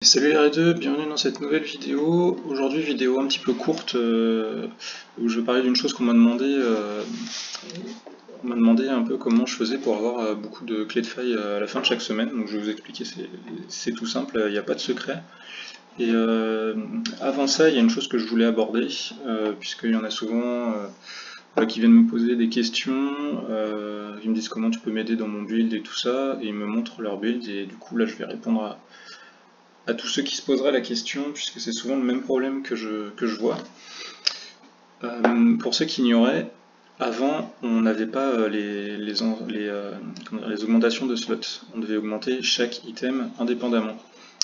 Salut les R2, bienvenue dans cette nouvelle vidéo. Aujourd'hui, vidéo un petit peu courte où je vais parler d'une chose qu'on m'a demandé. On m'a demandé un peu comment je faisais pour avoir beaucoup de clés de failles à la fin de chaque semaine. Donc je vais vous expliquer, c'est tout simple, il n'y a pas de secret. Et avant ça, il y a une chose que je voulais aborder, puisqu'il y en a souvent qui viennent me poser des questions, ils me disent comment tu peux m'aider dans mon build et tout ça, et ils me montrent leur build, et du coup là je vais répondre à tous ceux qui se poseraient la question, puisque c'est souvent le même problème que je vois. Pour ceux qui ignoraient, avant on n'avait pas les augmentations de slots. On devait augmenter chaque item indépendamment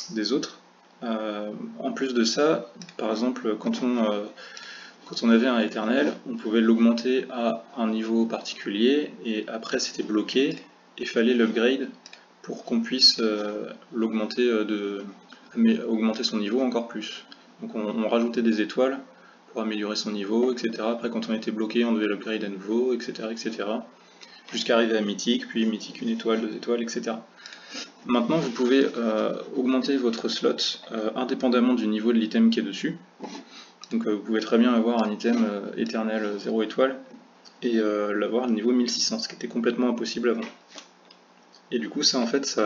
des autres. En plus de ça, par exemple, quand on avait un éternel, on pouvait l'augmenter à un niveau particulier, et après c'était bloqué, et fallait l'upgrade pour qu'on puisse l'augmenter augmenter son niveau encore plus. Donc on rajoutait des étoiles pour améliorer son niveau, etc. Après quand on était bloqué, on devait l'upgrade à nouveau, etc. etc. jusqu'à arriver à mythique, puis mythique 1 étoile, 2 étoiles, etc. Maintenant vous pouvez augmenter votre slot indépendamment du niveau de l'item qui est dessus. Donc vous pouvez très bien avoir un item éternel 0 étoile et l'avoir à niveau 1600, ce qui était complètement impossible avant. Et du coup ça en fait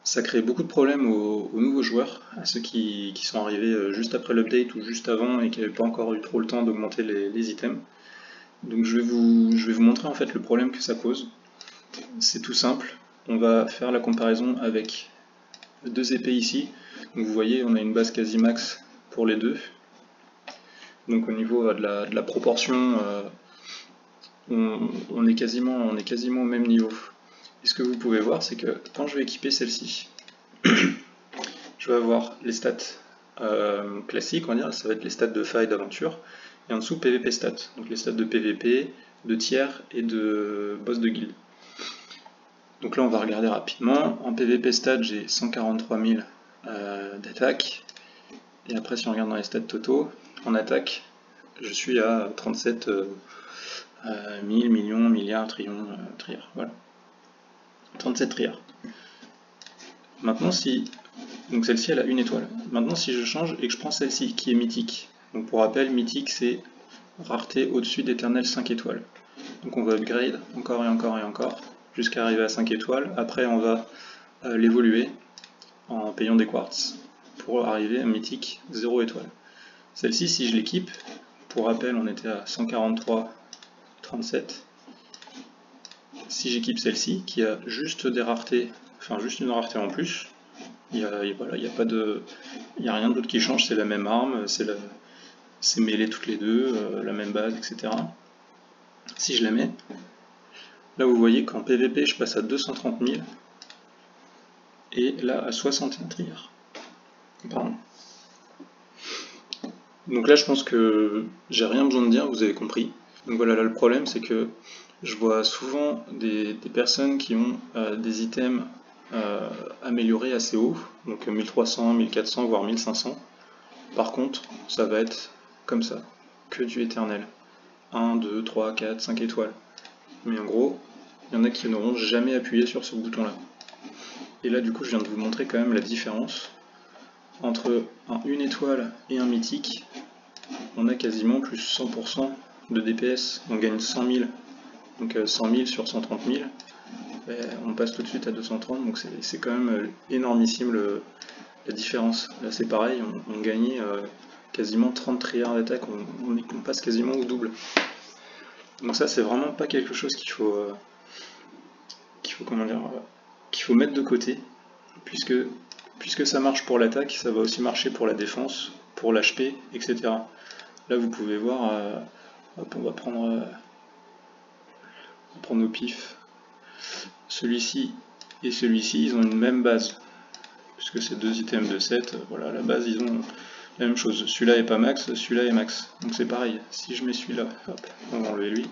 ça crée beaucoup de problèmes aux nouveaux joueurs, à ceux qui sont arrivés juste après l'update ou juste avant et qui n'avaient pas encore eu trop le temps d'augmenter les items. Donc je vais vous montrer en fait le problème que ça pose. C'est tout simple, on va faire la comparaison avec deux épées ici. Donc vous voyez, on a une base quasi max pour les deux. Donc au niveau de la proportion, on est quasiment au même niveau. Et ce que vous pouvez voir, c'est que quand je vais équiper celle-ci, je vais avoir les stats classiques, on va dire, ça va être les stats de faille d'aventure, et en dessous PVP stats, donc les stats de PVP, de tiers et de boss de guild. Donc là on va regarder rapidement, en PVP stats j'ai 143 000 d'attaque, et après si on regarde dans les stats totaux, en attaque, je suis à 37 000, millions, milliards, trilliards, voilà. 37 trilliards. Maintenant si donc celle-ci elle a une étoile. Maintenant si je change et que je prends celle-ci qui est mythique, donc pour rappel mythique c'est rareté au-dessus d'éternel 5 étoiles. Donc on va upgrade encore et encore et encore jusqu'à arriver à 5 étoiles. Après on va l'évoluer en payant des quartz pour arriver à mythique 0 étoile. Celle-ci si je l'équipe, pour rappel on était à 143,37. Si j'équipe celle-ci qui a juste des raretés, enfin juste une rareté en plus, il n'y a rien d'autre qui change, c'est la même arme, c'est mêlé toutes les deux, la même base, etc. Si je la mets, là vous voyez qu'en PVP je passe à 230 000 et là à 61 trilliards. Pardon. Donc là je pense que j'ai rien besoin de dire, vous avez compris. Donc voilà, là le problème c'est que je vois souvent des personnes qui ont des items améliorés assez haut, donc 1300, 1400, voire 1500. Par contre, ça va être comme ça, que du éternel. 1, 2, 3, 4, 5 étoiles. Mais en gros, il y en a qui n'auront jamais appuyé sur ce bouton-là. Et là, du coup, je viens de vous montrer quand même la différence entre un 1 étoile et un mythique. On a quasiment plus 100% de DPS. On gagne 100 000. Donc 100 000 sur 130 000. On passe tout de suite à 230. Donc c'est quand même énormissime la différence. Là, c'est pareil. On gagnait quasiment 30 trilliards d'attaque. On passe quasiment au double. Donc ça, c'est vraiment pas quelque chose qu'il faut mettre de côté, puisque ça marche pour l'attaque, ça va aussi marcher pour la défense, pour l'HP, etc. Là, vous pouvez voir, hop, on va prendre au pif. Celui-ci et celui-ci, ils ont une même base, puisque c'est deux items de 7, voilà, la base, ils ont la même chose. Celui-là est pas max, celui-là est max. Donc c'est pareil, si je mets celui-là, hop, on va enlever lui,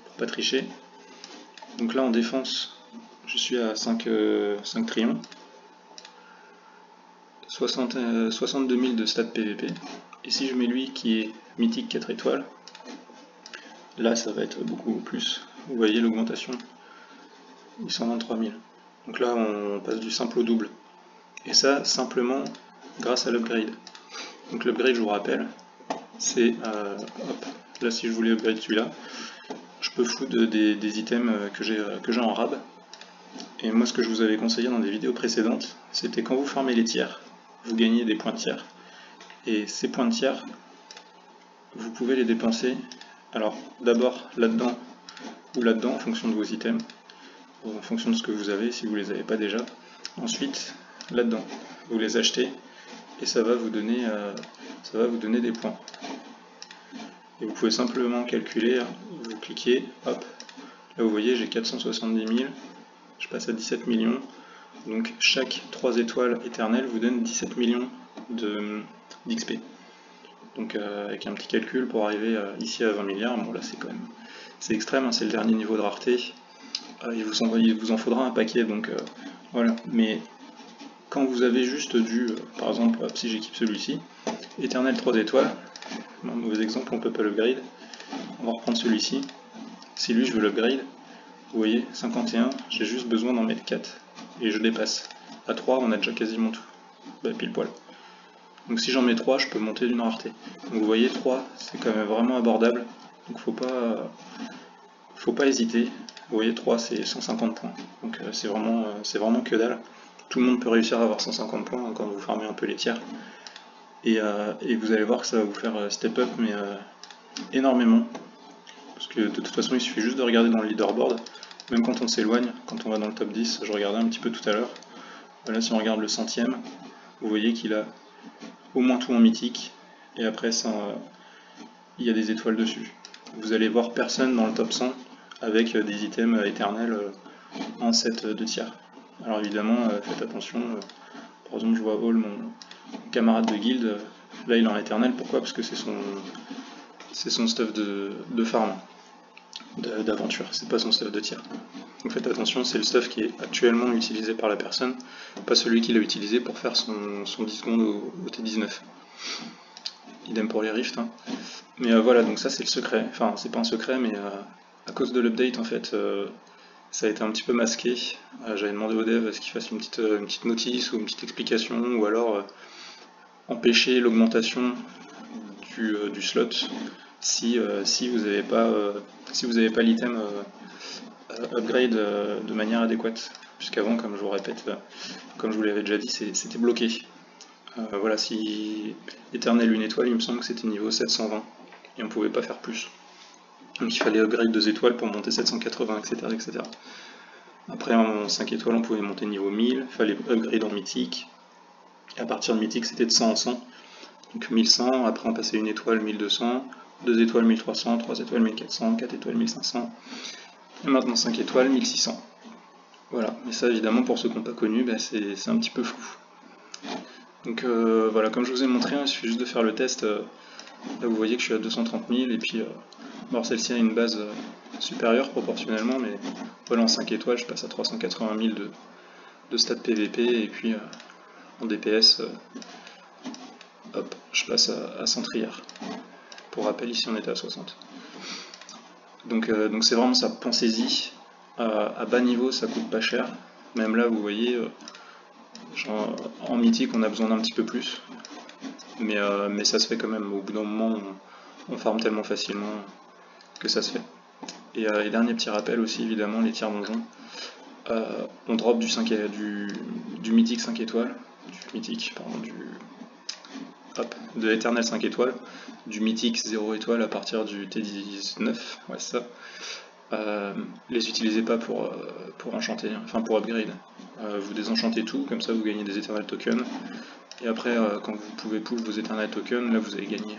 pour pas tricher. Donc là en défense, je suis à 5 trillions, 62 000 de stats PVP, et si je mets lui qui est mythique 4 étoiles, là ça va être beaucoup plus. Vous voyez l'augmentation, 123 000. Donc là on passe du simple au double. Et ça, simplement grâce à l'upgrade. Donc l'upgrade, je vous rappelle, c'est, là si je voulais upgrade celui-là, je peux foutre des items que j'ai en rab. Et moi ce que je vous avais conseillé dans des vidéos précédentes, c'était quand vous farmez les tiers, vous gagnez des points de tiers. Et ces points de tiers, vous pouvez les dépenser, alors d'abord là-dedans ou là-dedans en fonction de vos items, en fonction de ce que vous avez si vous les avez pas déjà. Ensuite là-dedans, vous les achetez et ça va vous donner des points. Et vous pouvez simplement calculer, vous cliquez, hop, là vous voyez j'ai 470 000, je passe à 17 millions, donc chaque 3 étoiles éternelles vous donne 17 millions d'XP. Donc avec un petit calcul pour arriver ici à 20 milliards, bon là c'est extrême, hein, c'est le dernier niveau de rareté, il vous en faudra un paquet, donc voilà. Mais quand vous avez juste par exemple, si j'équipe celui-ci, éternel 3 étoiles, un mauvais exemple, on peut pas l'upgrade, on va reprendre celui-ci, si lui je veux l'upgrade, vous voyez, 51, j'ai juste besoin d'en mettre 4, et je dépasse. À 3, on a déjà quasiment tout, pile poil. Donc si j'en mets 3, je peux monter d'une rareté. Donc vous voyez, 3, c'est quand même vraiment abordable, donc faut pas hésiter. Vous voyez, 3, c'est 150 points, donc c'est vraiment que dalle. Tout le monde peut réussir à avoir 150 points quand vous farmez un peu les tiers. Et vous allez voir que ça va vous faire step up, mais énormément. Parce que de toute façon, il suffit juste de regarder dans le leaderboard. Même quand on s'éloigne, quand on va dans le top 10, je regardais un petit peu tout à l'heure. Voilà, si on regarde le 100e, vous voyez qu'il a au moins tout en mythique. Et après, ça, il y a des étoiles dessus. Vous allez voir personne dans le top 100 avec des items éternels en set de tiers. Alors évidemment, faites attention. Par exemple, je vois Hall, mon camarade de guild, là il est en éternel. Pourquoi? Parce que c'est son stuff de farm, d'aventure, c'est pas son stuff de tir. Donc faites attention, c'est le stuff qui est actuellement utilisé par la personne, pas celui qui l'a utilisé pour faire son 10 secondes au T19. Idem pour les rifts. Hein. Mais voilà, donc ça c'est le secret. Enfin, c'est pas un secret, mais à cause de l'update, en fait, ça a été un petit peu masqué. J'avais demandé au dev qu'il fasse une petite notice ou une petite explication, ou alors empêcher l'augmentation du slot si vous n'avez pas l'item upgrade de manière adéquate. Puisqu'avant, comme je vous répète, comme je vous l'avais déjà dit, c'était bloqué. Voilà, si éternel une étoile, il me semble que c'était niveau 720 et on pouvait pas faire plus. Donc il fallait upgrade 2 étoiles pour monter 780, etc. etc. Après en 5 étoiles, on pouvait monter niveau 1000, il fallait upgrade en mythique. Et à partir de mythique, c'était de 100 en 100. Donc 1100, après on passait 1 étoile 1200, 2 étoiles 1300, 3 étoiles 1400, 4 étoiles 1500, et maintenant 5 étoiles 1600. Voilà, mais ça évidemment pour ceux qui n'ont pas connu, c'est un petit peu flou. Donc voilà, comme je vous ai montré, il suffit juste de faire le test. Là vous voyez que je suis à 230 000, et puis alors celle-ci a une base supérieure proportionnellement, mais voilà, en 5 étoiles je passe à 380 000 de stats PVP, et puis en DPS, hop, je passe à 100 trières. Pour rappel, ici on était à 60. Donc c'est vraiment ça, pensez-y. À bas niveau, ça coûte pas cher. Même là, vous voyez, en mythique, on a besoin d'un petit peu plus. Mais ça se fait quand même. Au bout d'un moment, on farme tellement facilement que ça se fait. Et dernier petit rappel aussi, évidemment, les tiers donjons. On drop du mythique 5 étoiles. De l'éternel 5 étoiles, du mythique 0 étoile à partir du T19, ouais ça. Les utilisez pas pour enchanter, enfin pour upgrade. Vous désenchantez tout, comme ça vous gagnez des éternels tokens. Et après, quand vous pouvez pull vos éternels tokens, là vous allez gagner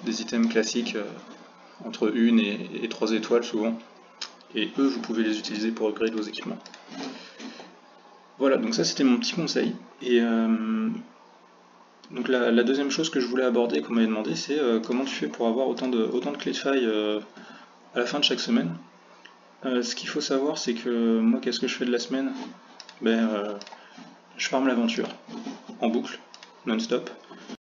des items classiques entre 1 et 3 étoiles souvent. Et eux, vous pouvez les utiliser pour upgrade vos équipements. Voilà, donc ça c'était mon petit conseil. Et donc la deuxième chose que je voulais aborder, qu'on m'avait demandé, c'est comment tu fais pour avoir autant de clés de faille à la fin de chaque semaine. Ce qu'il faut savoir, c'est que moi, qu'est-ce que je fais de la semaine? Je farme l'aventure, en boucle, non-stop.